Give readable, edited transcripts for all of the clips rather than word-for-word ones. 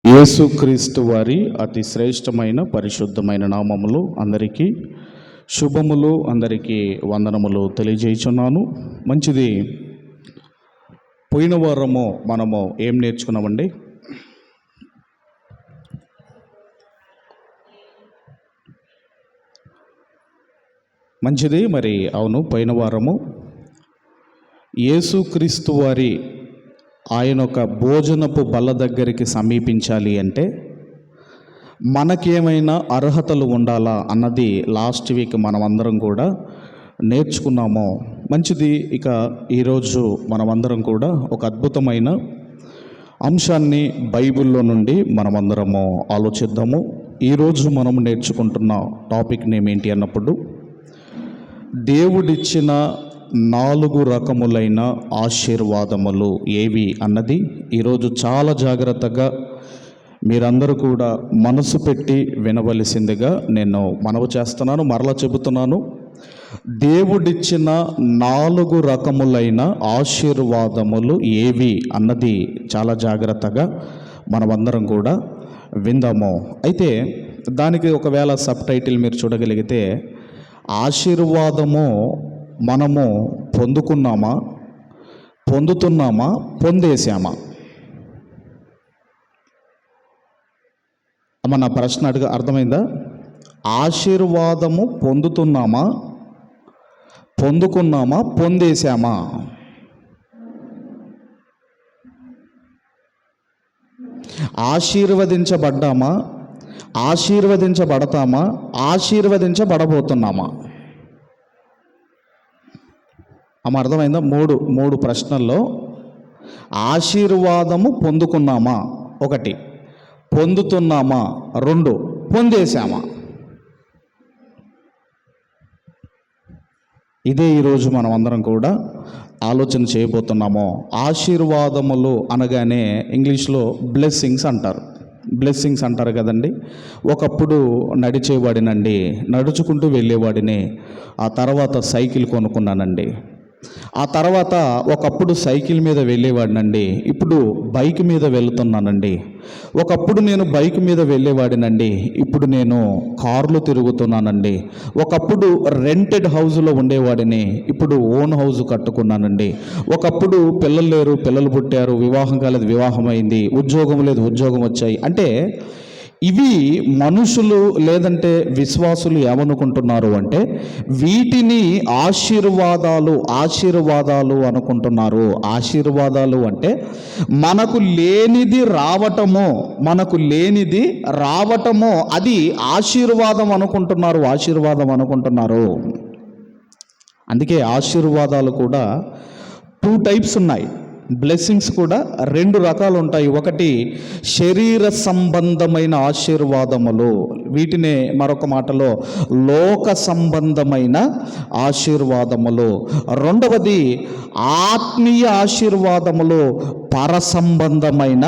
యేసుక్రీస్తు వారి అతి శ్రేష్టమైన పరిశుద్ధమైన నామములు అందరికీ శుభములు, అందరికీ వందనములు తెలియజేయుచున్నాను. మంచిది. పోయిన వారము మనము ఏం నేర్చుకున్నామండి? మంచిది. మరి అవును, పోయిన వారము యేసుక్రీస్తు వారి ఆయన ఒక భోజనపు బల్ల దగ్గరికి సమీపించాలి అంటే మనకేమైనా అర్హతలు ఉండాలా అన్నది లాస్ట్ వీక్ మనమందరం కూడా నేర్చుకున్నాము. మంచిది. ఇక ఈరోజు మనమందరం కూడా ఒక అద్భుతమైన అంశాన్ని బైబిల్లో నుండి మనమందరము ఆలోచిద్దాము. ఈరోజు మనము నేర్చుకుంటున్న టాపిక్ నేమ్ ఏంటి అన్నప్పుడు, దేవుడిచ్చిన 4 రకములైన ఆశీర్వాదములు ఏవి అన్నది ఈరోజు చాలా జాగ్రత్తగా మీరందరూ కూడా మనసు పెట్టి వినవలసిందిగా నేను మనవి చేస్తున్నాను. మరలా చెబుతున్నాను, దేవుడిచ్చిన 4 రకములైన ఆశీర్వాదములు ఏవి అన్నది చాలా జాగ్రత్తగా మనమందరం కూడా విందాము. అయితే దానికి ఒకవేళ సబ్ టైటిల్ మీరు చూడగలిగితే, ఆశీర్వాదము మనము పొందుకున్నామా, పొందుతున్నామా, పొందేశామా? అమ్మ, నా ప్రశ్న అర్థమైందా? ఆశీర్వాదము పొందుతున్నామా, పొందుకున్నామా, పొందేశామా? ఆశీర్వదించబడ్డామా, ఆశీర్వదించబడతామా, ఆశీర్వదించబడబోతున్నామా? అమ్మ, అర్థమైందా? మూడు ప్రశ్నల్లో ఆశీర్వాదము పొందుకున్నామా 1, పొందుతున్నామా 2, పొందేశామా? ఇదే ఈరోజు మనం అందరం కూడా ఆలోచన చేయబోతున్నాము. ఆశీర్వాదములు అనగానే ఇంగ్లీష్లో బ్లెస్సింగ్స్ అంటారు కదండి. ఒకప్పుడు నడిచేవాడినండి, నడుచుకుంటూ వెళ్ళేవాడిని. ఆ తర్వాత సైకిల్ కొనుక్కున్నానండి. ఆ తర్వాత ఒకప్పుడు సైకిల్ మీద వెళ్ళేవాడినండి, ఇప్పుడు బైక్ మీద వెళుతున్నానండి. ఒకప్పుడు నేను బైక్ మీద వెళ్ళేవాడినండి, ఇప్పుడు నేను కార్లు తిరుగుతున్నానండి. ఒకప్పుడు రెంటెడ్ హౌస్లో ఉండేవాడిని, ఇప్పుడు ఓన్ హౌస్ కట్టుకున్నానండి. ఒకప్పుడు పిల్లలు లేరు, పిల్లలు పుట్టారు, వివాహం కాలేదు, వివాహం అయింది, ఉద్యోగం లేదు, ఉద్యోగం వచ్చాయి. అంటే ఇవి మనుషులు లేదంటే విశ్వాసులు ఏమనుకుంటున్నారు అంటే, వీటిని ఆశీర్వాదాలు అనుకుంటున్నారు. ఆశీర్వాదాలు అంటే మనకు లేనిది రావటము అది ఆశీర్వాదం అనుకుంటున్నారు. అందుకే ఆశీర్వాదాలు కూడా 2 టైప్స్ ఉన్నాయి. బ్లెస్సింగ్స్ కూడా 2 రకాలు ఉంటాయి. ఒకటి శరీర సంబంధమైన ఆశీర్వాదములు, వీటినే మరొక మాటలో లోక సంబంధమైన ఆశీర్వాదములు. రెండవది ఆత్మీయ ఆశీర్వాదములు, పర సంబంధమైన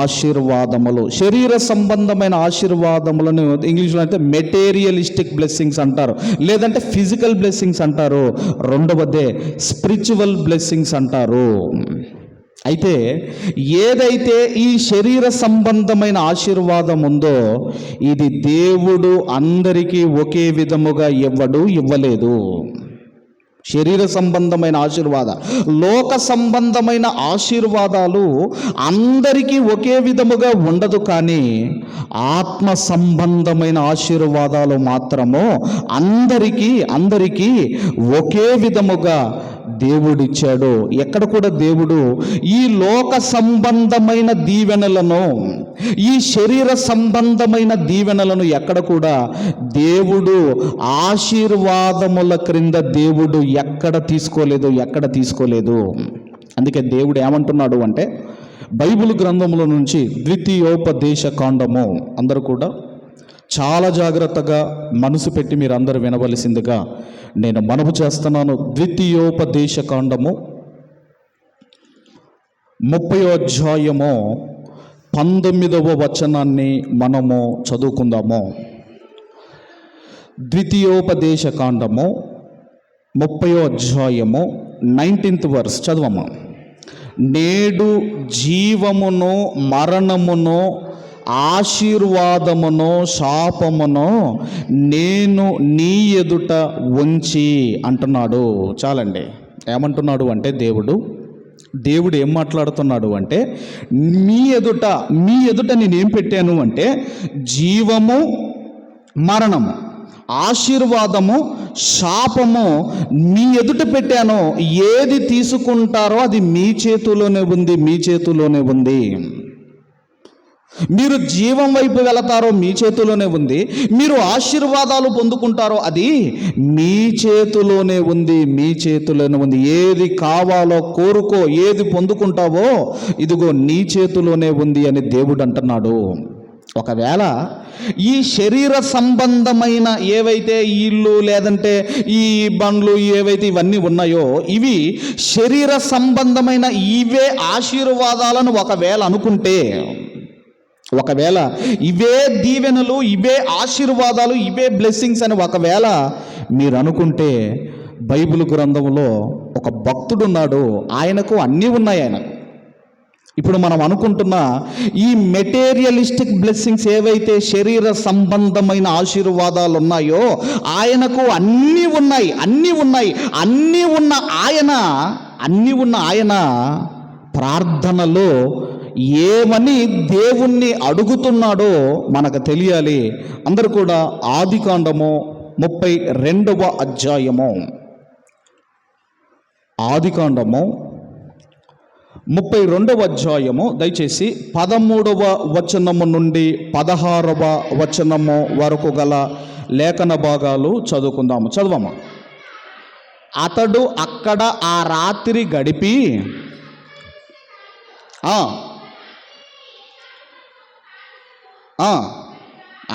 ఆశీర్వాదములు. శరీర సంబంధమైన ఆశీర్వాదములను ఇంగ్లీష్లో అయితే మెటీరియలిస్టిక్ బ్లెస్సింగ్స్ అంటారు, లేదంటే ఫిజికల్ బ్లెస్సింగ్స్ అంటారు. రెండవదే స్పిరిచువల్ బ్లెస్సింగ్స్ అంటారు. అయితే ఏదైతే ఈ శరీర సంబంధమైన ఆశీర్వాదం ఉందో, ఇది దేవుడు అందరికీ ఒకే విధముగా ఇవ్వలేదు. శరీర సంబంధమైన లోక సంబంధమైన ఆశీర్వాదాలు అందరికీ ఒకే విధముగా ఉండదు. కానీ ఆత్మ సంబంధమైన ఆశీర్వాదాలు మాత్రము అందరికీ ఒకే విధముగా దేవుడిచ్చాడు. ఎక్కడ కూడా దేవుడు ఈ లోక సంబంధమైన దీవెనలను, ఈ శరీర సంబంధమైన దీవెనలను ఎక్కడ కూడా దేవుడు ఆశీర్వాదముల క్రింద దేవుడు ఎక్కడ తీసుకోలేదు. అందుకే దేవుడు ఏమంటున్నాడు అంటే, బైబిల్ గ్రంథముల నుంచి ద్వితీయోపదేశ కాండము అందరూ కూడా చాలా జాగ్రత్తగా మనసు పెట్టి మీరు అందరూ వినవలసిందిగా నేను మనవి చేస్తున్నాను. ద్వితీయోపదేశ కాండము 30వ అధ్యాయము 19వ వచనాన్ని మనము చదువుకుందాము. ద్వితీయోపదేశ కాండము 30వ అధ్యాయము 19th verse చదవమ్మా. నేడు జీవమును మరణమును ఆశీర్వాదమునో శాపమునో నేను నీ ఎదుట ఉంచి అంటున్నాడు. చాలండి. ఏమంటున్నాడు అంటే దేవుడు ఏం మాట్లాడుతున్నాడు అంటే, మీ ఎదుట నేనేం పెట్టాను అంటే జీవము మరణము, ఆశీర్వాదము శాపము మీ ఎదుట పెట్టాను. ఏది తీసుకుంటారో అది మీ చేతిలోనే ఉంది. మీరు జీవం వైపు వెళతారో మీ చేతిలోనే ఉంది. మీరు ఆశీర్వాదాలు పొందుకుంటారో అది మీ చేతిలోనే ఉంది. ఏది కావాలో కోరుకో, ఏది పొందుకుంటావో ఇదిగో నీ చేతిలోనే ఉంది అని దేవుడు అంటున్నాడు. ఒకవేళ ఈ శరీర సంబంధమైన ఏవైతే ఇల్లు లేదంటే ఈ బండ్లు ఏవైతే ఇవన్నీ ఉన్నాయో, ఇవి శరీర సంబంధమైన ఇవే ఆశీర్వాదాలను ఒకవేళ అనుకుంటే, ఒకవేళ ఇవే దీవెనలు, ఇవే ఆశీర్వాదాలు, ఇవే బ్లెస్సింగ్స్ అని ఒకవేళ మీరు అనుకుంటే, బైబిల్ గ్రంథంలో ఒక భక్తుడున్నాడు, ఆయనకు అన్నీ ఉన్నాయి. ఆయనకు ఇప్పుడు మనం అనుకుంటున్న ఈ మెటీరియలిస్టిక్ బ్లెస్సింగ్స్ ఏవైతే శరీర సంబంధమైన ఆశీర్వాదాలు ఉన్నాయో, ఆయనకు అన్నీ ఉన్నాయి. అన్నీ ఉన్న ఆయన ప్రార్థనలో ఏమని దేవుణ్ణి అడుగుతున్నాడో మనకు తెలియాలి. అందరూ కూడా ఆదికాండము 32వ అధ్యాయము, ఆదికాండము 32వ అధ్యాయము దయచేసి 13వ వచనము నుండి 16వ వచనము వరకు గల లేఖన భాగాలు చదువుకుందాము. చదవమ్మా. అతడు అక్కడ ఆ రాత్రి గడిపి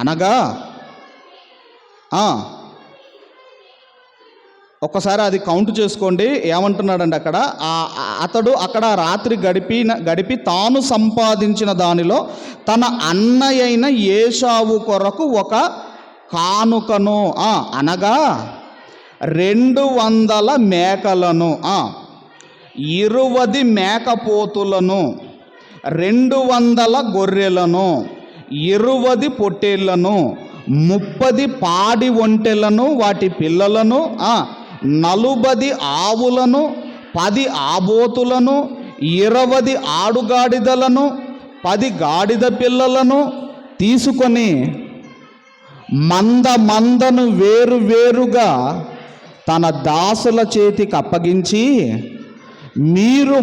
అనగా ఒక్కసారి అది కౌంట్ చేసుకోండి. ఏమంటున్నాడండి అక్కడ, అతడు అక్కడ రాత్రి గడిపి తాను సంపాదించిన దానిలో తన అన్నయ్యైన ఏశావు కొరకు ఒక కానుకను అనగా 200 మేకలను, 20 మేకపోతులను, 200 గొర్రెలను, 20 పొట్టేళ్లను, 30 పాడి ఒంటెలను వాటి పిల్లలను, 40 ఆవులను, 10 ఆబోతులను, 20 ఆడుగాడిదలను, 10 గాడిద పిల్లలను తీసుకొని మందను వేరుగా తన దాసుల చేతికి అప్పగించి, మీరు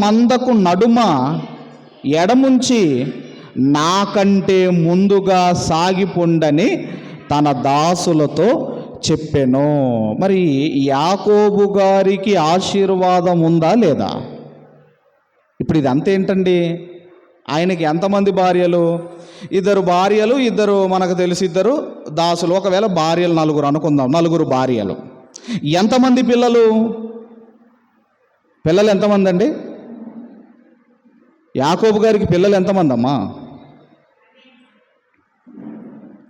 మందకు నడుమ ఎడముంచి నాకంటే ముందుగా సాగిపోండని తన దాసులతో చెప్పెను. మరి యాకోబు గారికి ఆశీర్వాదం ఉందా లేదా? ఇప్పుడు ఇది అంతేంటండి, ఆయనకి ఎంతమంది భార్యలు? 2 భార్యలు, 2 మనకు తెలిసి 2 దాసులు. ఒకవేళ భార్యలు 4 అనుకుందాం, 4 భార్యలు. ఎంతమంది పిల్లలు ఎంతమంది అండి? యాకోబు గారికి పిల్లలు ఎంతమంది అమ్మా?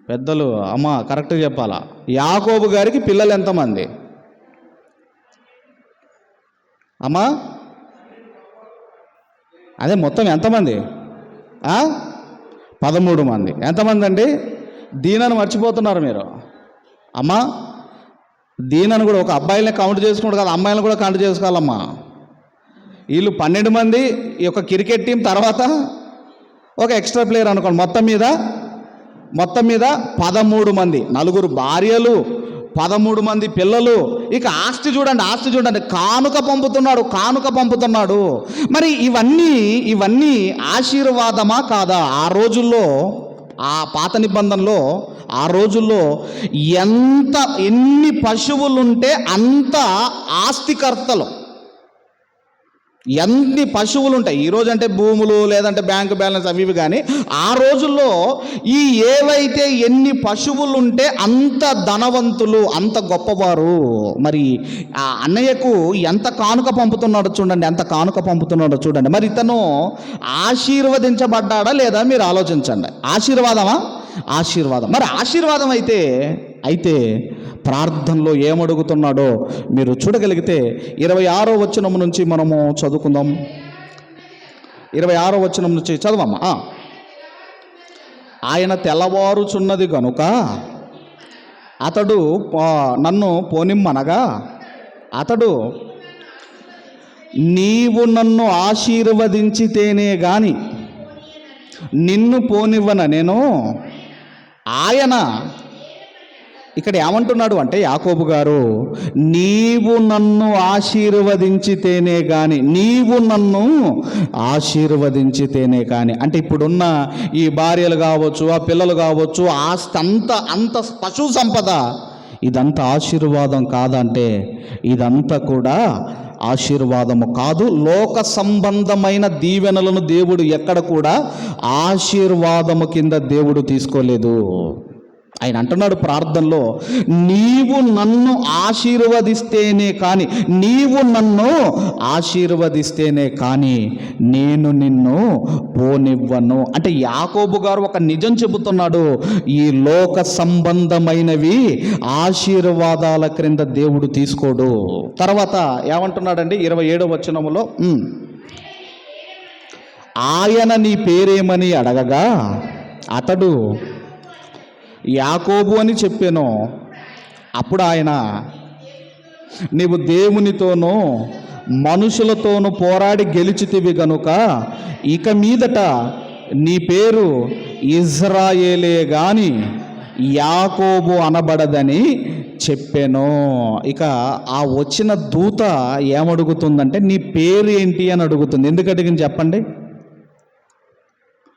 పెద్దలు అమ్మ కరెక్ట్గా చెప్పాలా. యాకోబు గారికి పిల్లలు ఎంతమంది అమ్మా? అదే మొత్తం ఎంతమంది? 13 మంది. ఎంతమంది అండి? దీనను మర్చిపోతున్నారు మీరు. అమ్మా దీనను కూడా ఒక అబ్బాయిని కౌంట్ చేసుకుంటారు కదా, అమ్మాయిలను కూడా కౌంట్ చేసుకోవాలమ్మా. వీళ్ళు 12 మంది, ఈ యొక్క క్రికెట్ టీం తర్వాత ఒక ఎక్స్ట్రా ప్లేయర్ అనుకోండి. మొత్తం మీద 13 మంది, 4 భార్యలు, 13 మంది పిల్లలు. ఇక ఆస్తి చూడండి, కానుక పంపుతున్నాడు. మరి ఇవన్నీ ఆశీర్వాదమా కాదా? ఆ రోజుల్లో, ఆ పాత నిబంధనలో ఆ రోజుల్లో ఎన్ని పశువులుంటే అంత ఆస్తికర్తలు. ఎన్ని పశువులు ఉంటాయి. ఈరోజు అంటే భూములు లేదంటే బ్యాంకు బ్యాలెన్స్ అవి ఇవి, కానీ ఆ రోజుల్లో ఏవైతే ఎన్ని పశువులు ఉంటే అంత ధనవంతులు, అంత గొప్పవారు. మరి ఆ అన్నయ్యకు ఎంత కానుక పంపుతున్నాడో చూడండి. మరి ఇతను ఆశీర్వదించబడ్డాడా లేదా మీరు ఆలోచించండి. ఆశీర్వాదం. మరి ఆశీర్వాదం అయితే ప్రార్థనలో ఏమడుగుతున్నాడో మీరు చూడగలిగితే 26వ వచనం నుంచి మనము చదువుకుందాం. 26వ వచనం నుంచి చదవమ్మా. ఆయన తెల్లవారుచున్నది గనుక అతడు నన్ను పోనిమ్మనగా అతడు నీవు నన్ను ఆశీర్వదించితేనే గాని నిన్ను పోనివ్వన నేను. ఆయన ఇక్కడ ఏమంటున్నాడు అంటే యాకోబు గారు, నీవు నన్ను ఆశీర్వదించితేనే కానీ, నీవు నన్ను ఆశీర్వదించితేనే కానీ, అంటే ఇప్పుడున్న ఈ భార్యలు కావచ్చు, ఆ పిల్లలు కావచ్చు, ఆస్తి అంత పశు సంపద, ఇదంతా ఆశీర్వాదం కాదంటే ఇదంతా కూడా ఆశీర్వాదము కాదు. లోక సంబంధమైన దీవెనలను దేవుడు ఎక్కడ కూడా ఆశీర్వాదము కింద దేవుడు తీసుకోలేదు. ఆయన అంటున్నాడు ప్రార్థనలో, నీవు నన్ను ఆశీర్వదిస్తేనే కానీ, నీవు నన్ను ఆశీర్వదిస్తేనే కానీ నేను నిన్ను పోనివ్వను. అంటే యాకోబు గారు ఒక నిజం చెబుతున్నాడు, ఈ లోక సంబంధమైనవి ఆశీర్వాదాల క్రింద దేవుడు తీసుకోడు. తర్వాత ఏమంటున్నాడండి 27వ వచనములో, ఆయన నీ పేరేమని అడగగా అతడు యాకోబు అని చెప్పాను. అప్పుడు ఆయన, నీవు దేవునితోనూ మనుషులతోనూ పోరాడి గెలిచితివి గనుక ఇక మీదట నీ పేరు ఇజ్రాయేలే గాని యాకోబు అనబడదని చెప్పాను. ఇక ఆ వచ్చిన దూత ఏమడుగుతుందంటే, నీ పేరు ఏంటి అని అడుగుతుంది. ఎందుకు అడిగింది చెప్పండి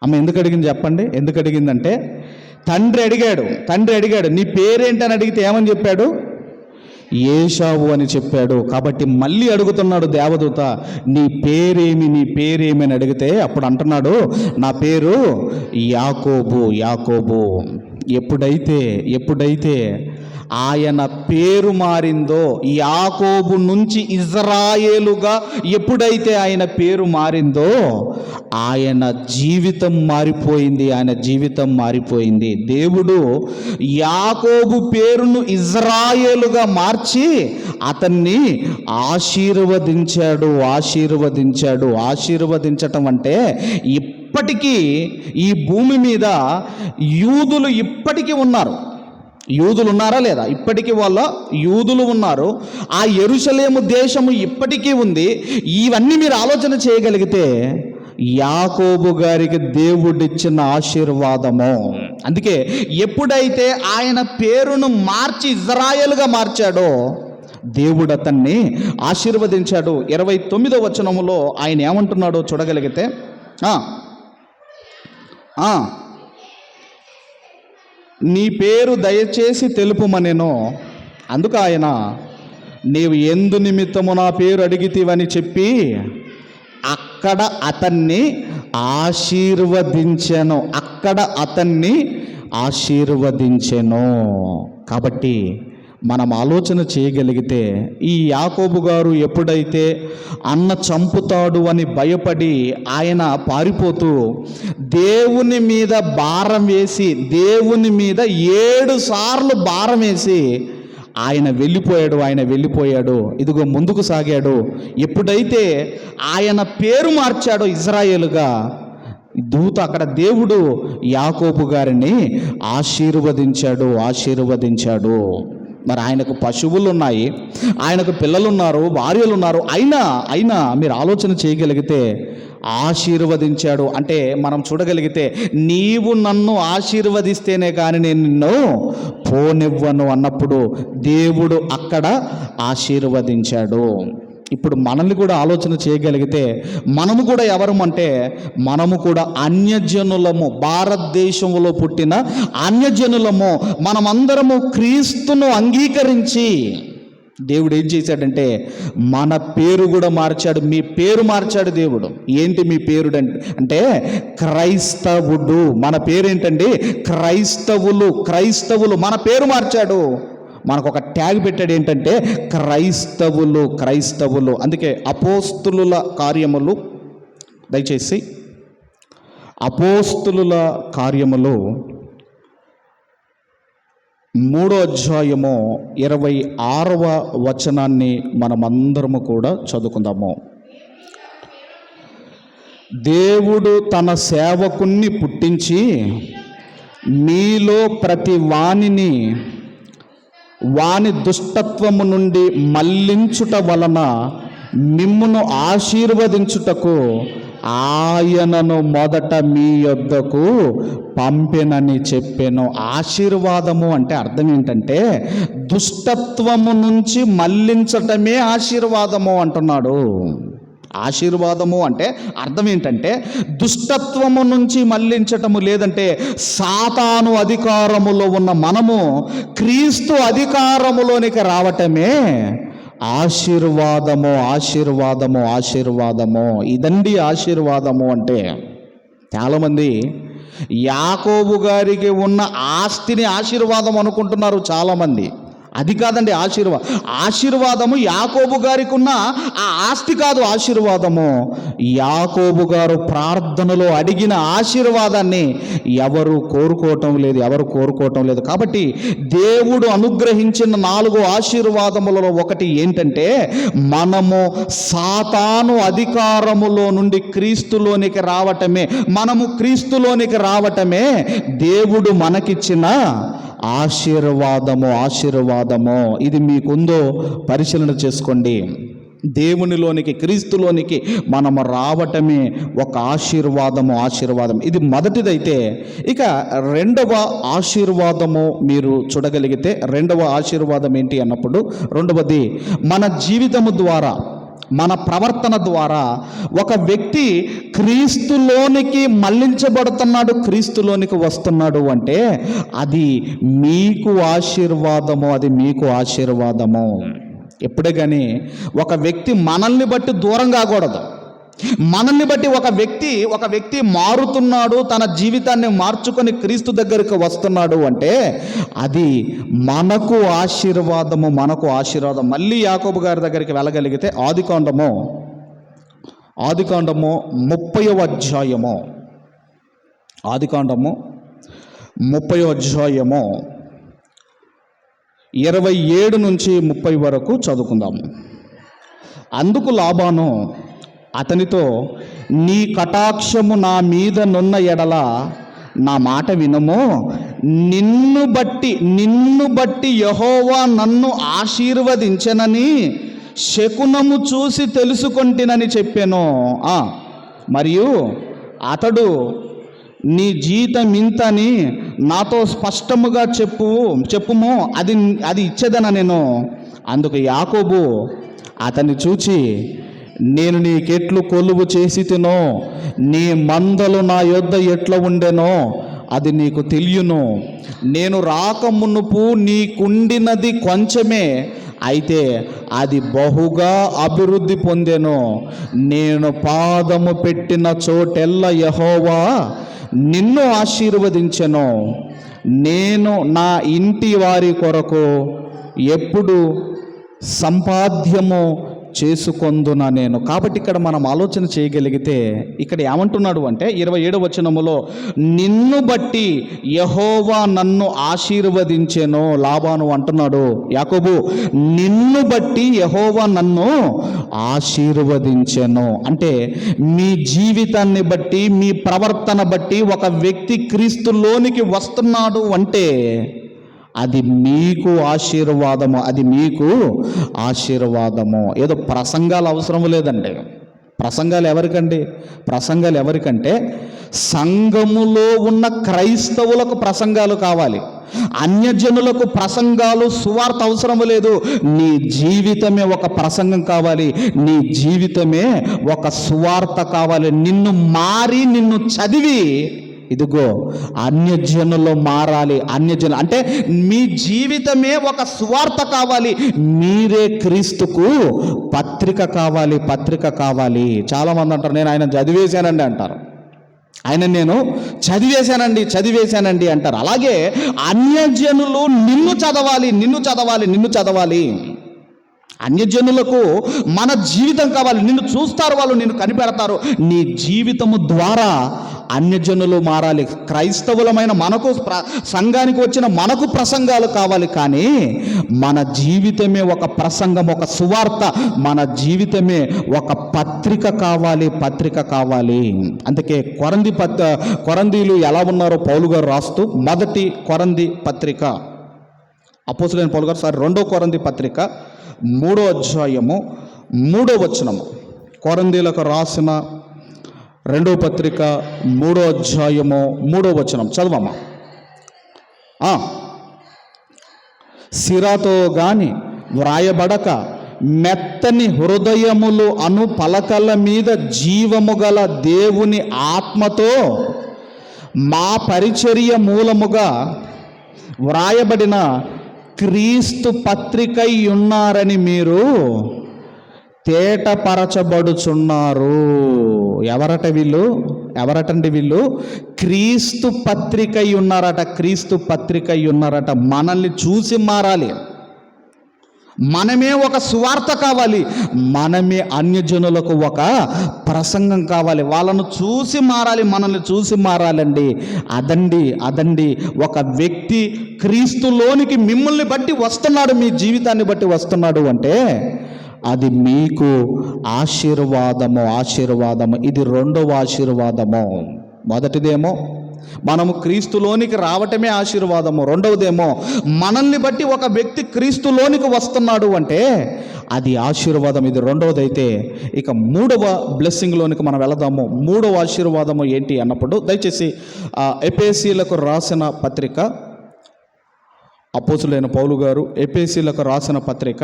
అమ్మ, ఎందుకు అడిగింది చెప్పండి? ఎందుకు అడిగిందంటే, తండ్రి అడిగాడు నీ పేరేంటని అడిగితే ఏమని చెప్పాడు? ఏశావు అని చెప్పాడు. కాబట్టి మళ్ళీ అడుగుతున్నాడు దేవదూత, నీ పేరేమి అని అడిగితే అప్పుడు అంటున్నాడు, నా పేరు యాకోబు. ఎప్పుడైతే ఆయన పేరు మారిందో, యాకోబు నుంచి ఇజ్రాయేలుగా ఎప్పుడైతే ఆయన పేరు మారిందో ఆయన జీవితం మారిపోయింది. దేవుడు యాకోబు పేరును ఇజ్రాయేలుగా మార్చి అతన్ని ఆశీర్వదించటం అంటే, ఇప్పటికీ ఈ భూమి మీద యూదులు ఇప్పటికీ ఉన్నారు. యూదులు ఉన్నారా లేదా? ఇప్పటికీ యూదులు ఉన్నారు. ఆ యెరూషలేము దేశము ఇప్పటికీ ఉంది. ఇవన్నీ మీరు ఆలోచన చేయగలిగితే యాకోబు గారికి దేవుడిచ్చిన ఆశీర్వాదము. అందుకే ఎప్పుడైతే ఆయన పేరును మార్చి ఇజ్రాయేలుగా మార్చాడో దేవుడు అతన్ని ఆశీర్వదించాడు. 29వ వచనములో ఆయన ఏమంటున్నాడో చూడగలిగితే, నీ పేరు దయచేసి తెలుపుమనెను. అందుకు ఆయన, నీవు ఎందు నిమిత్తము నా పేరు అడిగితివని చెప్పి అక్కడ అతన్ని ఆశీర్వదించెను. కాబట్టి మనం ఆలోచన చేయగలిగితే, ఈ యాకోబు గారు ఎప్పుడైతే అన్న చంపుతాడు అని భయపడి ఆయన పారిపోతూ దేవుని మీద భారం వేసి, దేవుని మీద 7 సార్లు భారం వేసి ఆయన వెళ్ళిపోయాడు. ఇదిగో ముందుకు సాగాడు. ఎప్పుడైతే ఆయన పేరు మార్చాడో ఇజ్రాయేలుగా, దూత అక్కడ దేవుడు యాకోబు గారిని ఆశీర్వదించాడు. మరి ఆయనకు పశువులు ఉన్నాయి, ఆయనకు పిల్లలు ఉన్నారు, భార్యలు ఉన్నారు. అయినా మీరు ఆలోచన చేయగలిగితే ఆశీర్వదించాడు. అంటే మనం చూడగలిగితే, నీవు నన్ను ఆశీర్వదిస్తేనే కానీ నేను నిన్ను పోనివ్వను అన్నప్పుడు దేవుడు అక్కడ ఆశీర్వదించాడు. ఇప్పుడు మనల్ని కూడా ఆలోచన చేయగలిగితే, మనము కూడా ఎవరమంటే, మనము కూడా అన్యజనులము, భారతదేశంలో పుట్టిన అన్యజనులము. మనమందరము క్రీస్తును అంగీకరించి దేవుడు ఏం చేశాడంటే మన పేరు కూడా మార్చాడు. మీ పేరు మార్చాడు దేవుడు. ఏంటి మీ పేరు అంటే క్రైస్తవుడు. మన పేరేంటండి? క్రైస్తవులు. మన పేరు మార్చాడు. మనకు ఒక ట్యాగ్ పెట్టాడు, ఏంటంటే క్రైస్తవులు. అందుకే అపోస్తులుల కార్యములు, దయచేసి అపోస్తులుల కార్యములు 3వ అధ్యాయము 26వ వచనాన్ని మనమందరము కూడా చదువుకుందాము. దేవుడు తన సేవకుణ్ణి పుట్టించి మీలో ప్రతి వానిని వాని దుష్టత్వము నుండి మళ్లించుట వలన మిమ్మును ఆశీర్వదించుటకు ఆయనను మొదట మీ యొద్దకు పంపెనని చెప్పాను. ఆశీర్వాదము అంటే అర్థం ఏంటంటే దుష్టత్వము నుంచి మళ్లించటమే ఆశీర్వాదము అంటున్నాడు. ఆశీర్వాదము అంటే అర్థం ఏంటంటే దుష్టత్వము నుంచి మళ్లించటము, లేదంటే సాతాను అధికారములో ఉన్న మనము క్రీస్తు అధికారములోనికి రావటమే ఆశీర్వాదము. ఆశీర్వాదము ఆశీర్వాదము ఇదండి ఆశీర్వాదము అంటే. చాలామంది యాకోబు గారికి ఉన్న ఆస్తిని ఆశీర్వాదం అనుకుంటున్నారు చాలామంది. అది కాదండి ఆశీర్వాదము యాకోబు గారికి ఉన్న ఆ ఆస్తి కాదు. ఆశీర్వాదము యాకోబు గారు ప్రార్థనలో అడిగిన ఆశీర్వాదాన్ని ఎవరు కోరుకోవటం లేదు. కాబట్టి దేవుడు అనుగ్రహించిన 4 ఆశీర్వాదములలో ఒకటి ఏంటంటే మనము సాతాను అధికారములో నుండి క్రీస్తులోనికి రావటమే దేవుడు మనకిచ్చిన ఆశీర్వాదము. ఇది మీకుందో పరిశీలన చేసుకోండి. దేవునిలోనికి క్రీస్తులోనికి మనము రావటమే ఒక ఆశీర్వాదం. ఇది మొదటిదైతే, ఇక రెండవ ఆశీర్వాదము మీరు చూడగలిగితే రెండవ ఆశీర్వాదం ఏంటి అన్నప్పుడు, రెండవది మన జీవితము ద్వారా, మన ప్రవర్తన ద్వారా ఒక వ్యక్తి క్రీస్తులోనికి మళ్లించబడుతున్నాడు, క్రీస్తులోనికి వస్తున్నాడు అంటే అది మీకు ఆశీర్వాదము. ఎప్పుడే కానీ ఒక వ్యక్తి మనల్ని బట్టి దూరం కాకూడదు. మనల్ని బట్టి ఒక వ్యక్తి మారుతున్నాడు, తన జీవితాన్ని మార్చుకొని క్రీస్తు దగ్గరికి వస్తున్నాడు అంటే అది మనకు ఆశీర్వాదము. మళ్ళీ యాకోబు గారి దగ్గరికి వెళ్ళగలిగితే ఆదికాండము 30వ అధ్యాయము, ఆదికాండము 30వ అధ్యాయము 27 నుంచి 30 వరకు చదువుకుందాము. అందుకు లాబాను అతనితో, నీ కటాక్షము నా మీద నున్న ఎడల నా మాట వినుము, నిన్ను బట్టి యెహోవా నన్ను ఆశీర్వదించెనని శకునము చూసి తెలుసుకొంటినని చెప్పాను. మరియు అతడు, నీ జీతమింతని నాతో స్పష్టముగా చెప్పుము, అది ఇచ్చేదన నేను. అందుకు యాకోబు అతన్ని చూచి, నేను నీకెట్లు కొలువు చేసి తినో, నీ మందలు నా యొద్ద ఎట్లా ఉండెనో అది నీకు తెలియను. నేను రాకమునుపు నీకుండినది కొంచెమే, అయితే అది బహుగా అభివృద్ధి పొందెను. నేను పాదము పెట్టిన చోటెల్ల యెహోవా నిన్ను ఆశీర్వదించెను. నేను నా ఇంటి వారి కొరకు ఎప్పుడు సంపాద్యము చేసుకొందున నేను. కాబట్టి ఇక్కడ మనం ఆలోచన చేయగలిగితే ఇక్కడ ఏమంటున్నాడు అంటే 27వ వచనములో, నిన్ను బట్టి యెహోవా నన్ను ఆశీర్వదించెను. లాబాను అంటున్నాడు, యాకోబు నిన్ను బట్టి యెహోవా నన్ను ఆశీర్వదించెను అంటే మీ జీవితాన్ని బట్టి, మీ ప్రవర్తన బట్టి ఒక వ్యక్తి క్రీస్తులోనికి వస్తున్నాడు అంటే అది మీకు ఆశీర్వాదము. ఏదో ప్రసంగాలు అవసరం లేదండి. ప్రసంగాలు ఎవరికంటే సంఘములో ఉన్న క్రైస్తవులకు ప్రసంగాలు కావాలి. అన్యజనులకు ప్రసంగాలు, సువార్త అవసరం లేదు. నీ జీవితమే ఒక ప్రసంగం కావాలి, నీ జీవితమే ఒక సువార్త కావాలి. నిన్ను చదివి ఇదిగో అన్యజనులు మారాలి. అన్యజనులు అంటే మీ జీవితమే ఒక సువార్త కావాలి. మీరే క్రీస్తుకు పత్రిక కావాలి. చాలామంది అంటారు, నేను ఆయన చదివేశానండి అంటారు. నేను చదివేశానండి అంటారు. అలాగే అన్యజనులు నిన్ను చదవాలి. అన్యజనులకు మన జీవితం కావాలి. నిన్ను చూస్తారు, వాళ్ళు నిన్ను కనిపెడతారు. నీ జీవితము ద్వారా అన్యజనులు మారాలి. క్రైస్తవులమైన మనకు సంఘానికి వచ్చిన మనకు ప్రసంగాలు కావాలి, కానీ మన జీవితమే ఒక ప్రసంగం, ఒక సువార్త. మన జీవితమే ఒక పత్రిక కావాలి, పత్రిక కావాలి. అందుకే కొరందీలు ఎలా ఉన్నారో పౌలు గారు రాస్తూ, మొదటి కొరంది పత్రిక, అపోస్తులైన పౌలు గారు 2 కొరంది పత్రిక 3వ అధ్యాయము 3వ వచనము, కొరందీలకు రాసిన 2వ పత్రిక 3వ అధ్యాయము 3వ వచనం చదవమ్మా. సిరాతో గాని వ్రాయబడక మెత్తని హృదయములు అను పలకల మీద జీవము గల దేవుని ఆత్మతో మా పరిచర్య మూలముగా వ్రాయబడిన క్రీస్తు పత్రికై ఉన్నారని మీరు తేటపరచబడుచున్నారు. ఎవరటండి వీళ్ళు? క్రీస్తు పత్రికై ఉన్నారట, క్రీస్తు పత్రికై ఉన్నారట. మనల్ని చూసి మారాలి, మనమే ఒక సువార్త కావాలి, మనమే అన్యజనులకు ఒక ప్రసంగం కావాలి. వాళ్ళను చూసి మారాలి, మనల్ని చూసి మారాలండి. అదండి ఒక వ్యక్తి క్రీస్తులోనికి మిమ్మల్ని బట్టి వస్తున్నాడు, మీ జీవితాన్ని బట్టి వస్తున్నాడు అంటే అది మీకు ఆశీర్వాదము. ఇది 2వ ఆశీర్వాదము. మొదటిదేమో మనము క్రీస్తులోనికి రావటమే ఆశీర్వాదము. 2వదేమో మనల్ని బట్టి ఒక వ్యక్తి క్రీస్తులోనికి వస్తున్నాడు అంటే అది ఆశీర్వాదం. ఇది 2వదైతే ఇక 3వ బ్లెస్సింగ్లోనికి మనం వెళదాము. 3వ ఆశీర్వాదము ఏంటి అన్నప్పుడు దయచేసి ఎఫెసీయులకు రాసిన పత్రిక, అపోస్తులైన పౌలు గారు ఎఫెసీయులకు రాసిన పత్రిక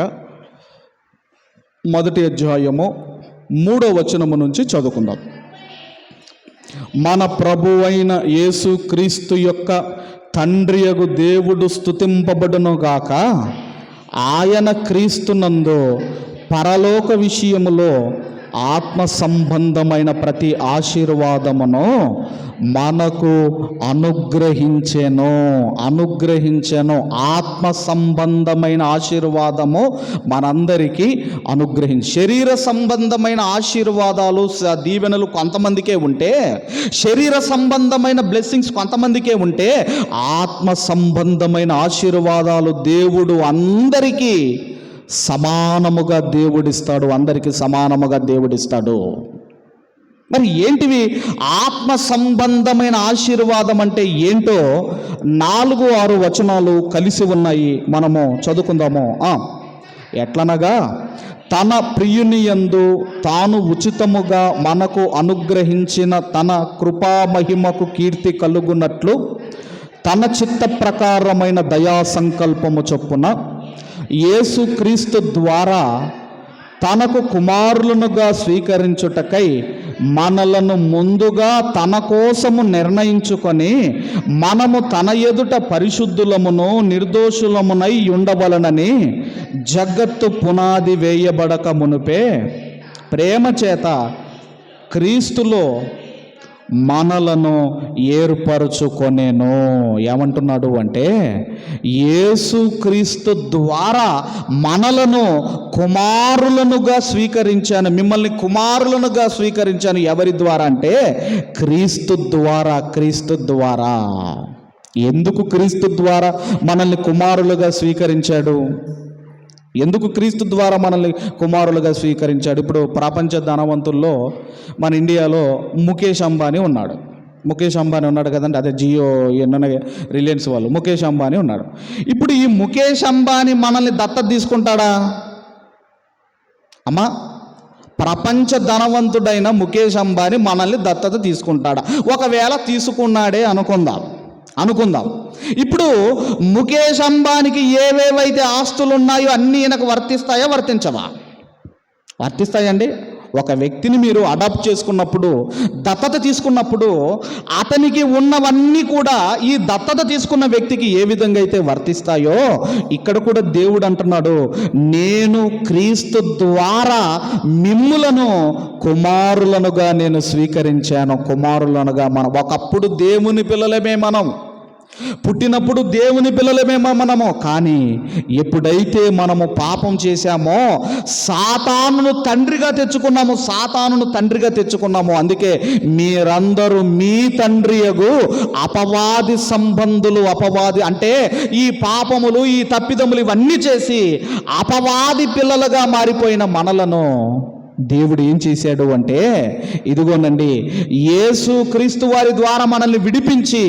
1వ అధ్యాయము 3వ వచనము నుంచి చదువుకుందాం. మన ప్రభువైన యేసు క్రీస్తు యొక్క తండ్రియగు దేవుడు స్తుతింపబడునుగాక. ఆయన క్రీస్తునందు పరలోక విషయములో ఆత్మ సంబంధమైన ప్రతి ఆశీర్వాదమును మనకు అనుగ్రహించెను. ఆత్మ సంబంధమైన ఆశీర్వాదము మనందరికీ శరీర సంబంధమైన ఆశీర్వాదాలు, దీవెనలు కొంతమందికే ఉంటే, శరీర సంబంధమైన బ్లెస్సింగ్స్ కొంతమందికే ఉంటే, ఆత్మ సంబంధమైన ఆశీర్వాదాలు దేవుడు అందరికీ సమానముగా దేవుడిస్తాడు. అందరికీ సమానముగా దేవుడిస్తాడు. మరి ఏంటివి ఆత్మ సంబంధమైన ఆశీర్వాదం అంటే ఏంటో 4-6 వచనాలు కలిసి ఉన్నాయి, మనము చదువుకుందాము. ఎట్లనగా తన ప్రియుని యందు తాను ఉచితముగా మనకు అనుగ్రహించిన తన కృపామహిమకు కీర్తి కలుగునట్లు తన చిత్త ప్రకారమైన దయా సంకల్పము చొప్పున యేసుక్రీస్తు ద్వారా తనకు కుమారులనుగా స్వీకరించుటకై మనలను ముందుగా తన కోసము నిర్ణయించుకొని మనము తన ఎదుట పరిశుద్ధులమును నిర్దోషులమునై ఉండవలనని జగత్తు పునాది వేయబడక మునుపే ప్రేమ చేత క్రీస్తులో మనలను ఏర్పరచుకొనేను. ఏమంటున్నాడు అంటే, యేసుక్రీస్తు ద్వారా మనలను కుమారులనుగా స్వీకరించాను, మిమ్మల్ని కుమారులనుగా స్వీకరించాను. ఎవరి ద్వారా అంటే క్రీస్తు ద్వారా. ఎందుకు క్రీస్తు ద్వారా మనల్ని కుమారులుగా స్వీకరించాడు? ఎందుకు క్రీస్తు ద్వారా మనల్ని కుమారులుగా స్వీకరించాడు? ఇప్పుడు ప్రపంచ ధనవంతుల్లో మన ఇండియాలో ముఖేష్ అంబానీ ఉన్నాడు కదండి. అదే జియో రిలయన్స్ వాళ్ళు ముఖేష్ అంబానీ ఉన్నాడు. ఇప్పుడు ఈ ముఖేష్ అంబానీ మనల్ని దత్తత తీసుకుంటాడా అమ్మా? ప్రపంచ ధనవంతుడైన ముఖేష్ అంబానీ మనల్ని దత్తత తీసుకుంటాడా? ఒకవేళ తీసుకున్నాడే అనుకుందాం. ఇప్పుడు ముఖేష్ అంబానీకి ఏవేవైతే ఆస్తులు ఉన్నాయో అన్నీ ఈయనకు వర్తిస్తాయా, వర్తించవా? వర్తిస్తాయండి. ఒక వ్యక్తిని మీరు అడాప్ట్ చేసుకున్నప్పుడు, దత్తత తీసుకున్నప్పుడు అతనికి ఉన్నవన్నీ కూడా ఈ దత్తత తీసుకున్న వ్యక్తికి ఏ విధంగా అయితే వర్తిస్తాయో, ఇక్కడ కూడా దేవుడు అంటున్నాడు, నేను క్రీస్తు ద్వారా మిమ్ములను కుమారులనుగా నేను స్వీకరించాను. కుమారులనుగా మనం ఒకప్పుడు దేవుని పిల్లలమే. మనం పుట్టినప్పుడు దేవుని పిల్లలమేమో మనము, కానీ ఎప్పుడైతే మనము పాపం చేశామో సాతానును తండ్రిగా తెచ్చుకున్నాము. అందుకే మీరందరూ మీ తండ్రియగు అపవాది సంబంధులు. అపవాది అంటే ఈ పాపములు, ఈ తప్పిదములు ఇవన్నీ చేసి అపవాది పిల్లలుగా మారిపోయిన మనలను దేవుడు ఏం చేశాడు అంటే, ఇదిగోనండి యేసు క్రీస్తు వారి ద్వారా మనల్ని విడిపించి,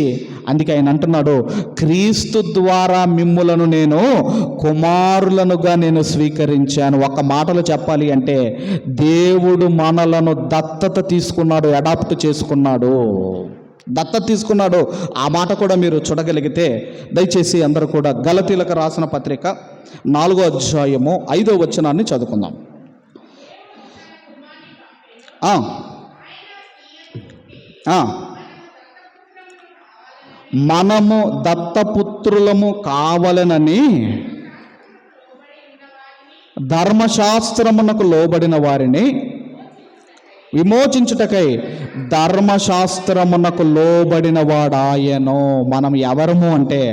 అందుకే ఆయన అంటున్నాడు, క్రీస్తు ద్వారా మిమ్ములను నేను కుమారులనుగా నేను స్వీకరించాను. ఒక మాటలో చెప్పాలి అంటే దేవుడు మనలను దత్తత తీసుకున్నాడు, అడాప్ట్ చేసుకున్నాడు, దత్తత తీసుకున్నాడు. ఆ మాట కూడా మీరు చూడగలిగితే దయచేసి అందరూ కూడా గలతీలకు రాసిన పత్రిక 4వ అధ్యాయము 5వ వచనాన్ని చదువుకుందాం. మనము దత్తపుత్రులము కావాలనని ధర్మశాస్త్రమునకు లోబడిన వారిని విమోచించుటకై ధర్మశాస్త్రమునకు లోబడిన వాడాయను. మనం ఎవరము అంటే,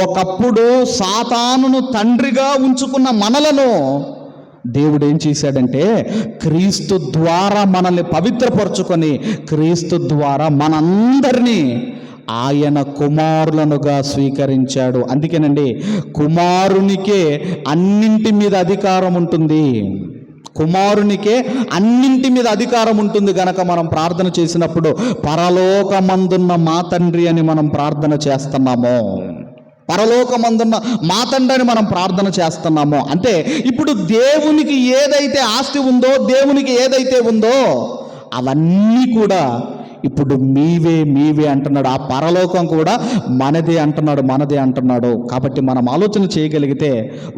ఒకప్పుడు సాతానును తండ్రిగా ఉంచుకున్న మనలను దేవుడు ఏం చేశాడంటే క్రీస్తు ద్వారా మనల్ని పవిత్రపరచుకొని క్రీస్తు ద్వారా మనందరినీ ఆయన కుమారులనుగా స్వీకరించాడు. అందుకేనండి కుమారునికే అన్నింటి మీద అధికారం ఉంటుంది. కుమారునికే అన్నింటి మీద అధికారం ఉంటుంది గనక మనం ప్రార్థన చేసినప్పుడు పరలోకమందున్న మా తండ్రి అని మనం ప్రార్థన చేస్తున్నాము. పరలోకమందున్న మా తండ్రి అని మనం ప్రార్థన చేస్తున్నాము. అంటే ఇప్పుడు దేవునికి ఏదైతే ఆస్తి ఉందో, దేవునికి ఏదైతే ఉందో అవన్నీ కూడా ఇప్పుడు మీవే అంటున్నాడు. ఆ పరలోకం కూడా మనదే అంటున్నాడు. కాబట్టి మనం ఆలోచన చేయగలిగితే,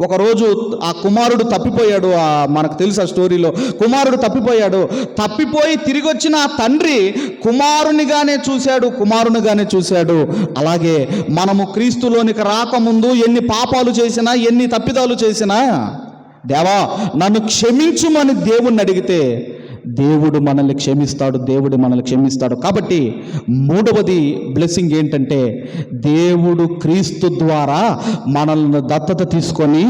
ఒకరోజు ఆ కుమారుడు తప్పిపోయాడు. మనకు తెలుసు ఆ స్టోరీలో, కుమారుడు తప్పిపోయి తిరిగి వచ్చిన ఆ తండ్రి కుమారునిగానే చూశాడు. అలాగే మనము క్రీస్తులోనికి రాకముందు ఎన్ని పాపాలు చేసినా, ఎన్ని తప్పిదాలు చేసినా, దేవా నన్ను క్షమించుమని దేవుణ్ణి అడిగితే దేవుడు మనల్ని క్షమిస్తాడు. కాబట్టి మూడవది బ్లెస్సింగ్ ఏంటంటే, దేవుడు క్రీస్తు ద్వారా మనల్ని దత్తత తీసుకొని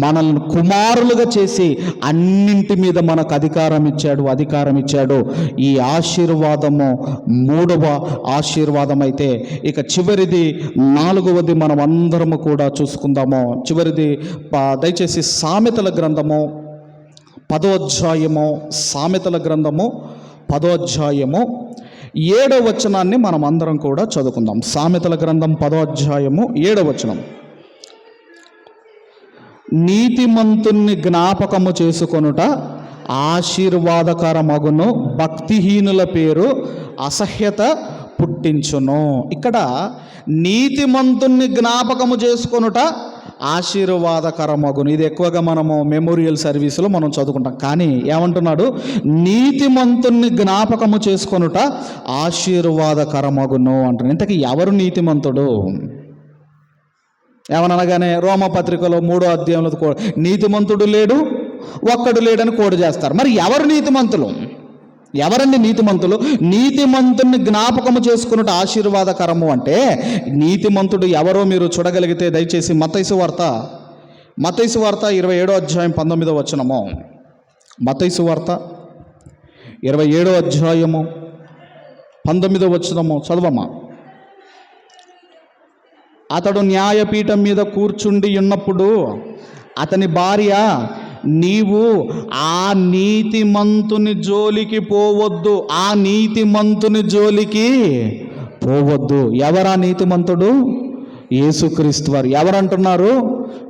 మనల్ని కుమారులుగా చేసి అన్నింటి మీద మనకు అధికారం ఇచ్చాడు. ఈ ఆశీర్వాదము మూడవ ఆశీర్వాదం అయితే, ఇక చివరిది 4వది మనం అందరము కూడా చూసుకుందాము. చివరిది దయచేసి సామెతల గ్రంథము 10వ అధ్యాయము, సామెతల గ్రంథము 10వ అధ్యాయము 7వ వచనాన్ని మనం అందరం కూడా చదువుకుందాం. సామెతల గ్రంథం 10వ అధ్యాయము 7వ వచనం. నీతిమంతుణ్ణి జ్ఞాపకము చేసుకొనుట ఆశీర్వాదకరమగును, భక్తిహీనుల పేరు అసహ్యత పుట్టించును. ఇక్కడ నీతిమంతుణ్ణి జ్ఞాపకము చేసుకొనుట ఆశీర్వాదకరమగును. ఇది ఎక్కువగా మనము మెమోరియల్ సర్వీసులో మనం చదువుకుంటాం. కానీ ఏమంటున్నాడు? నీతిమంతుణ్ణి జ్ఞాపకము చేసుకొనుట ఆశీర్వాదకరమగును అంటున్నాడు. ఇంతకీ ఎవరు నీతిమంతుడు? ఏమనగానే రోమపత్రికలో 3వ అధ్యాయంలో నీతిమంతుడు లేడు, ఒక్కడు లేడని కోడ్ చేస్తారు. మరి ఎవరు నీతిమంతులు? ఎవరండి నీతిమంతులు? నీతిమంతుని జ్ఞాపకము చేసుకున్నట్టు ఆశీర్వాదకరము అంటే, నీతిమంతుడు ఎవరో మీరు చూడగలిగితే దయచేసి మత్తయి వార్త 27వ అధ్యాయం 19వ వచనము. మత్తయి వార్త 27వ అధ్యాయము 19వ వచనము చదవమ్మా. అతడు న్యాయపీఠం మీద కూర్చుండి ఉన్నప్పుడు అతని భార్య, నీవు ఆ నీతిమంతుని జోలికి పోవద్దు, ఎవరా నీతిమంతుడు? యేసుక్రీస్తు వారు. ఎవరంటున్నారు?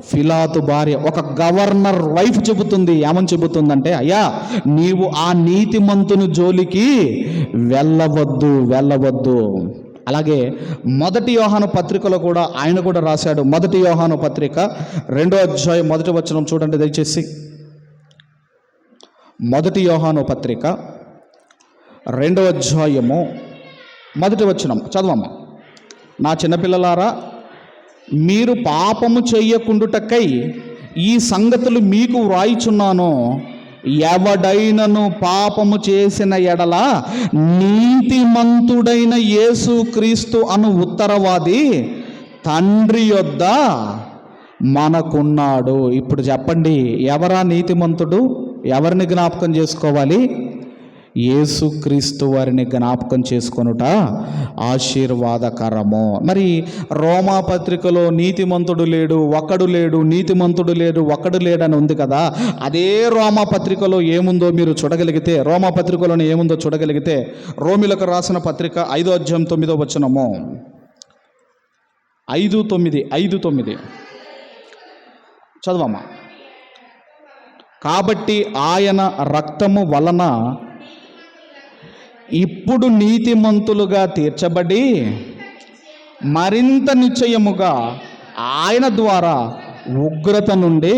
పిలాతు భార్య, ఒక గవర్నర్ వైఫ్ చెబుతుంది. ఏమని చెబుతుందంటే, అయ్యా నీవు ఆ నీతిమంతుని జోలికి వెళ్ళవద్దు. అలాగే 1 యోహాను పత్రికలో కూడా ఆయన కూడా రాశాడు. 1 యోహాను పత్రిక 2వ అధ్యాయం 1వ వచనం చూడండి దయచేసి. 1 యోహాను పత్రిక 2వ అధ్యాయము 1వ వచనం చదవమ్మా. నా చిన్నపిల్లలారా, మీరు పాపము చెయ్యకుండుటకై ఈ సంగతులు మీకు వ్రాయిచున్నాను. ఎవడైనను పాపము చేసిన ఎడల నీతిమంతుడైన యేసుక్రీస్తు అను ఉత్తరవాది తండ్రి యొద్ద మనకున్నాడు. ఇప్పుడు చెప్పండి, ఎవరా నీతిమంతుడు? ఎవరిని జ్ఞాపకం చేసుకోవాలి? యేసుక్రీస్తు వారిని జ్ఞాపకం చేసుకొనుట ఆశీర్వాదకరము. మరి రోమా పత్రికలో నీతిమంతుడు లేడు, ఒకడు లేడు, నీతిమంతుడు లేడు, ఒకడు లేడని ఉంది కదా. అదే రోమా పత్రికలో ఏముందో మీరు చూడగలిగితే, రోమా పత్రికలోనే ఏముందో చూడగలిగితే, రోమిలకు రాసిన పత్రిక 5వ అధ్యాయం 9వ వచనము, 5:9 చదవమ్మా. కాబట్టి ఆయన రక్తము వలన ఇప్పుడు నీతిమంతులుగా తీర్చబడి మరింత నిశ్చయముగా ఆయన ద్వారా ఉగ్రత నుండి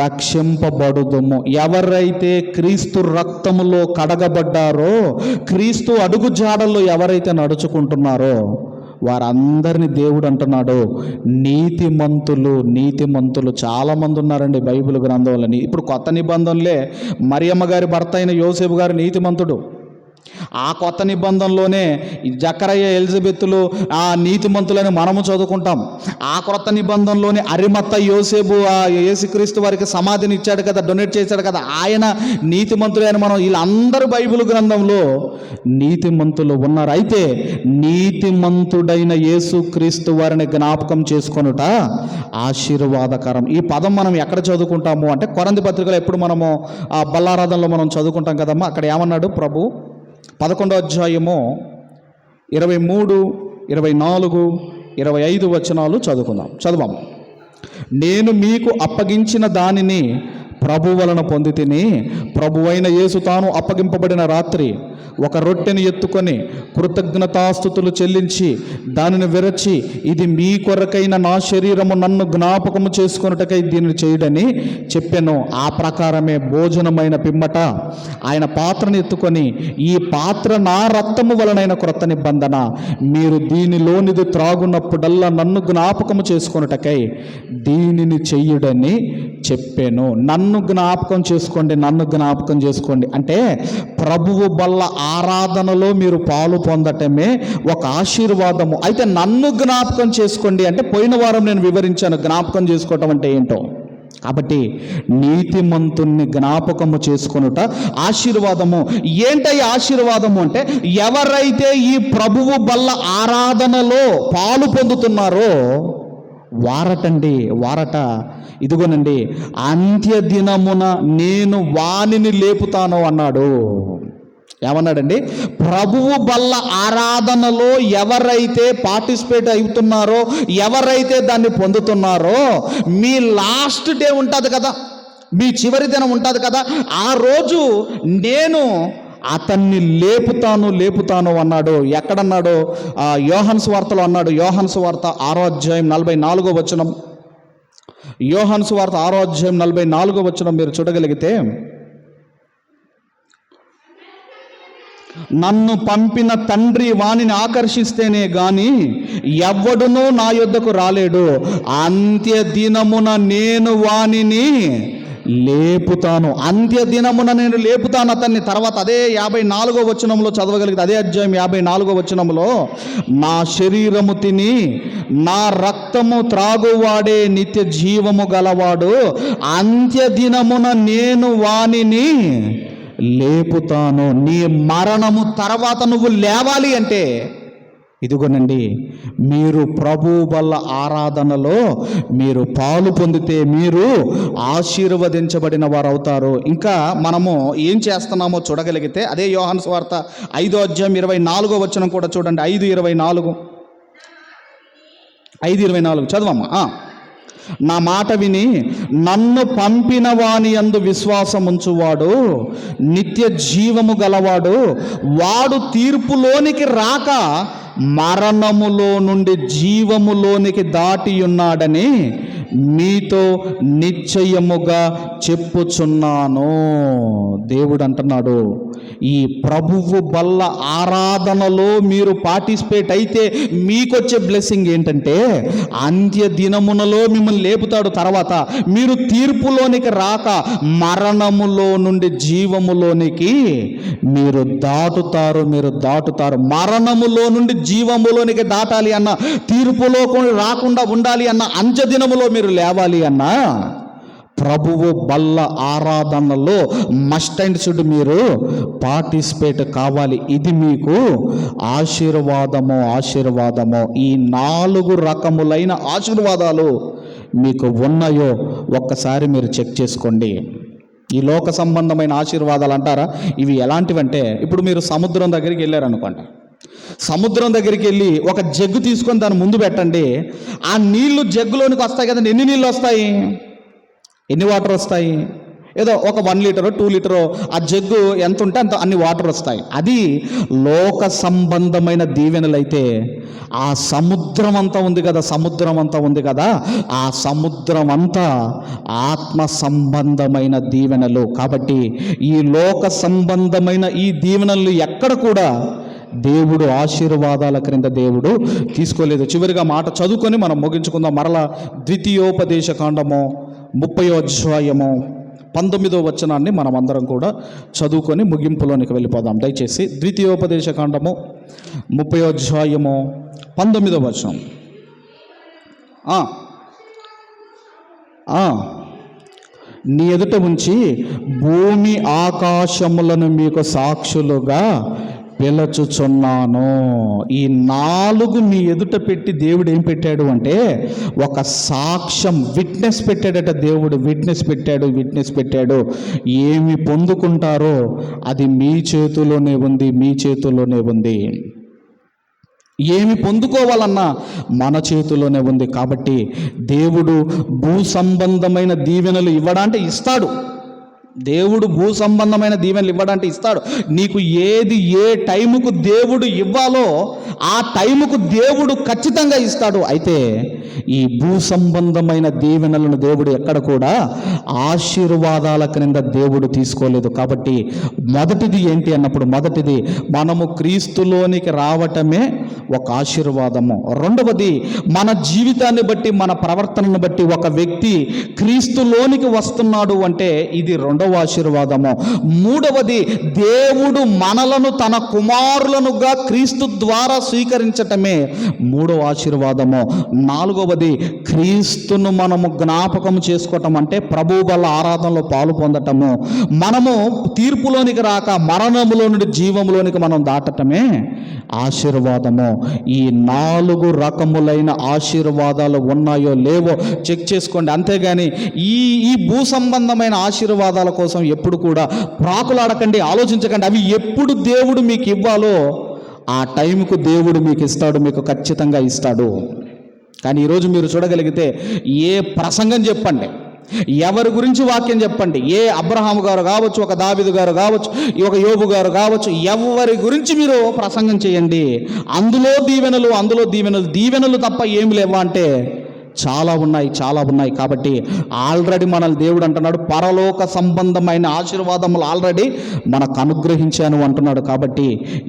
రక్షింపబడుదుము. ఎవరైతే క్రీస్తు రక్తములో కడగబడ్డారో, క్రీస్తు అడుగు జాడల్లో ఎవరైతే నడుచుకుంటున్నారో వారందరినీ దేవుడు అంటున్నాడు నీతిమంతులు. చాలామంది ఉన్నారండి బైబిల్ గ్రంథంలో. ఇప్పుడు కొత్త నిబంధనలే మరియమ్మ గారి భర్త అయిన యోసేపు గారు నీతిమంతుడు. ఆ కొత్త నిబంధనలోనే జకరయ్య, ఎలిజబెత్తులు ఆ నీతిమంతులని మనము చదువుకుంటాం. ఆ కొత్త నిబంధనలోనే అరిమత్త యోసేపు ఆ యేసుక్రీస్తు వారికి సమాధిని ఇచ్చాడు కదా, డొనేట్ చేశాడు కదా, ఆయన నీతిమంతులు అని మనం, వీళ్ళందరూ బైబిల్ గ్రంథంలో నీతిమంతులు ఉన్నారు. అయితే నీతిమంతుడైన యేసుక్రీస్తు వారిని జ్ఞాపకం చేసుకొనుట ఆశీర్వాదకరం. ఈ పదం మనం ఎక్కడ చదువుకుంటాము అంటే కొరింథీ పత్రికలో ఎప్పుడు మనము ఆ బల్లారాధనలో మనం చదువుకుంటాం కదమ్మా. అక్కడ ఏమన్నాడు ప్రభు? 11వ అధ్యాయము 23, 24, 25 వచనాలు చదువుదాము. నేను మీకు అప్పగించిన దానిని ప్రభు వలన పొంది తిని, ప్రభువైన యేసు తాను అప్పగింపబడిన రాత్రి ఒక రొట్టెని ఎత్తుకొని కృతజ్ఞతాస్తుతులు చెల్లించి దానిని విరచి, ఇది మీ కొరకైన నా శరీరము, నన్ను జ్ఞాపకము చేసుకొనుటకై దీనిని చేయుడని చెప్పెను. ఆ ప్రకారమే భోజనమైన పిమ్మట ఆయన పాత్రను ఎత్తుకొని, ఈ పాత్ర నా రక్తము వలనైన క్రొత్త నిబంధన, మీరు దీనిలోనిది త్రాగునప్పుడల్లా నన్ను జ్ఞాపకము చేసుకొనుటకై దీనిని చెయ్యుడని చెప్పాను. నన్ను జ్ఞాపకం చేసుకోండి అంటే ప్రభువు బల్ల ఆరాధనలో మీరు పాలు పొందటమే ఒక ఆశీర్వాదము. అయితే నన్ను జ్ఞాపకం చేసుకోండి అంటే పోయిన వారం నేను వివరించాను జ్ఞాపకం చేసుకోవటం అంటే ఏంటో. కాబట్టి నీతిమంతుణ్ణి జ్ఞాపకము చేసుకొనుట ఆశీర్వాదము. ఏంటయ్య ఆశీర్వాదము అంటే, ఎవరైతే ఈ ప్రభువు బల్ల ఆరాధనలో పాలు పొందుతున్నారో వారట ఇదిగోనండి, అంత్యదినమున నేను వానిని లేపుతాను అన్నాడు. ఏమన్నాడండి? ప్రభువు బల్ల ఆరాధనలో ఎవరైతే పార్టిసిపేట్ అవుతున్నారో, ఎవరైతే దాన్ని పొందుతున్నారో, మీ లాస్ట్ డే ఉంటుంది కదా, మీ చివరి దినం ఉంటుంది కదా, ఆ రోజు నేను అతన్ని లేపుతాను అన్నాడు. ఎక్కడన్నాడు? యోహాను సువార్తలో అన్నాడు. యోహాను సువార్త 6వ అధ్యాయం 44వ వచనం. యోహాను సువార్త 6వ అధ్యాయం 44వ వచనం మీరు చూడగలిగితే, నన్ను పంపిన తండ్రి వానిని ఆకర్షిస్తేనే గాని ఎవ్వడునూ నా యొద్దకు రాలేడు, అంత్యదినమున నేను వానిని లేపుతాను. అంత్యదినమున నేను లేపుతాను అతన్ని. తర్వాత అదే 54వ వచనంలో చదవగలిగితే, అదే అధ్యాయం 54వ వచనంలో, నా శరీరము తిని నా రక్తము త్రాగువాడే నిత్య జీవము గలవాడు, అంత్యదినమున నేను వానిని లేపుతాను. నీ మరణము తర్వాత నువ్వు లేవాలి అంటే ఇదిగోనండి, మీరు ప్రభు వల్ల ఆరాధనలో మీరు పాలు పొందితే మీరు ఆశీర్వదించబడిన వారు అవుతారు. ఇంకా మనము ఏం చేస్తున్నామో చూడగలిగితే, అదే యోహాను సువార్త 5వ అధ్యాయం 24వ వచనం కూడా చూడండి. 5:24 చదవమ్మా. నా మాట విని నన్ను పంపిన వాని యందు విశ్వాసముంచువాడు నిత్య జీవము గలవాడు, వాడు తీర్పులోనికి రాక మరణములో నుండి జీవములోనికి దాటి ఉన్నాడని మీతో నిశ్చయముగా చెప్పుచున్నాను. దేవుడు అంటున్నాడు, ఈ ప్రభువు బల్ల ఆరాధనలో మీరు పార్టిసిపేట్ అయితే మీకొచ్చే బ్లెస్సింగ్ ఏంటంటే, అంత్య దినమునలో మిమ్మల్ని లేపుతాడు. తర్వాత మీరు తీర్పులోనికి రాక మరణములో నుండి జీవములోనికి మీరు దాటుతారు. మరణములో నుండి జీవములోనికి దాటాలి అన్న, తీర్పులో రాకుండా ఉండాలి అన్న, అంత్య దినములో మీరు లేవాలి అన్న, ప్రభువు బల్ల ఆరాధనలో మస్ట్ అండ్ షుడ్ మీరు పార్టిసిపేట్ కావాలి. ఇది మీకు ఆశీర్వాదము. ఈ 4 రకములైన ఆశీర్వాదాలు మీకు ఉన్నాయో ఒక్కసారి మీరు చెక్ చేసుకోండి. ఈ లోక సంబంధమైన ఆశీర్వాదాలు అంటారా, ఇవి ఎలాంటివంటే, ఇప్పుడు మీరు సముద్రం దగ్గరికి వెళ్ళారనుకోండి. సముద్రం దగ్గరికి వెళ్ళి ఒక జగ్గు తీసుకొని దాని ముందు పెట్టండి. ఆ నీళ్లు జగ్గులోనికి వస్తాయి కదండి. ఎన్ని నీళ్ళు వస్తాయి? ఎన్ని వాటర్ వస్తాయి? ఏదో ఒక 1 లీటరో 2 లీటరో ఆ జగ్గు ఎంత ఉంటే అంత అన్ని వాటర్ వస్తాయి. అది లోక సంబంధమైన దీవెనలైతే, ఆ సముద్రం అంతా ఉంది కదా, ఆ సముద్రం అంతా ఆత్మ సంబంధమైన దీవెనలు. కాబట్టి ఈ లోక సంబంధమైన ఈ దీవెనలు ఎక్కడ కూడా దేవుడు ఆశీర్వాదాల క్రింద దేవుడు తీసుకోలేదు. చివరిగా మాట చదువుకొని మనం ముగించుకుందాం. మరలా ద్వితీయోపదేశ కాండము 30వ అధ్యాయము 19వ వచనాన్ని మనం అందరం కూడా చదువుకొని ముగింపులోనికి వెళ్ళిపోదాం. దయచేసి ద్వితీయోపదేశ కాండము 30వ అధ్యాయము 19వ వచనం. నీ ఎదుట ఉంచి భూమి ఆకాశములను మీకు సాక్షులుగా పిలుచుచున్నాను. ఈ 4 మీ ఎదుట పెట్టి దేవుడు ఏం పెట్టాడు అంటే, ఒక సాక్ష్యం, విట్నెస్ పెట్టాడట. దేవుడు విట్నెస్ పెట్టాడు. ఏమి పొందుకుంటారో అది మీ చేతిలోనే ఉంది. ఏమి పొందుకోవాలన్నా మన చేతిలోనే ఉంది. కాబట్టి దేవుడు భూ సంబంధమైన దీవెనలు ఇవ్వడానికి ఇస్తాడు. ఇస్తాడు. నీకు ఏది ఏ టైముకు దేవుడు ఇవ్వాలో ఆ టైముకు దేవుడు ఖచ్చితంగా ఇస్తాడు. అయితే ఈ భూ సంబంధమైన దీవెనలను దేవుడు ఎక్కడ కూడా ఆశీర్వాదాల క్రింద దేవుడు తీసుకోలేదు. కాబట్టి మొదటిది ఏంటి అన్నప్పుడు, మనము క్రీస్తులోనికి రావటమే ఒక ఆశీర్వాదము. రెండవది, మన జీవితాన్ని బట్టి, మన ప్రవర్తనను బట్టి ఒక వ్యక్తి క్రీస్తులోనికి వస్తున్నాడు అంటే ఇది రెండవ ఆశీర్వాదము. మూడవది, దేవుడు మనలను తన కుమారులనుగా క్రీస్తు ద్వారా స్వీకరించటమే మూడవ ఆశీర్వాదము. నాలుగవది, క్రీస్తును మనము జ్ఞాపకం చేసుకోవటం అంటే ప్రభు బల్ల ఆరాధనలో పాలు పొందటము. మనము తీర్పులోనికి రాక మరణములో నుండి జీవములోనికి మనం దాటటమే ఆశీర్వాదము. ఈ 4 రకములైన ఆశీర్వాదాలు ఉన్నాయో లేవో చెక్ చేసుకోండి. అంతేగాని ఈ భూ సంబంధమైన ఆశీర్వాదాల కోసం ఎప్పుడు కూడా ప్రాకులాడకండి, ఆలోచించకండి. అవి ఎప్పుడు దేవుడు మీకు ఇవ్వాలో ఆ టైంకు దేవుడు మీకు ఇస్తాడు, మీకు ఖచ్చితంగా ఇస్తాడు. కానీ ఈరోజు మీరు చూడగలిగితే ఏ ప్రసంగం చెప్పండి, ఎవరి గురించి వాక్యం చెప్పండి, ఏ అబ్రహాము గారు కావచ్చు, ఒక దావీదు గారు కావచ్చు, ఒక యోబు గారు కావచ్చు, ఎవరి గురించి మీరు ప్రసంగం చేయండి, అందులో దీవెనలు తప్ప ఏమి లేవా అంటే చాలా ఉన్నాయి. కాబట్టి ఆల్రెడీ మనల్ని దేవుడు అంటున్నాడు, పరలోక సంబంధమైన ఆశీర్వాదములు ఆల్రెడీ మనకు అనుగ్రహించాను అంటున్నాడు. కాబట్టి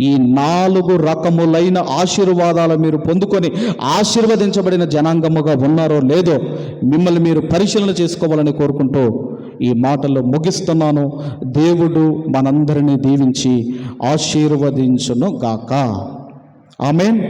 ఈ 4 రకములైన ఆశీర్వాదాలు మీరు పొందుకొని ఆశీర్వదించబడిన జనాంగముగా ఉన్నారో లేదో మిమ్మల్ని మీరు పరిశీలన చేసుకోవాలని కోరుకుంటూ ఈ మాటలు ముగిస్తున్నాను. దేవుడు మనందరినీ దీవించి ఆశీర్వదించును గాక. ఆమేన్.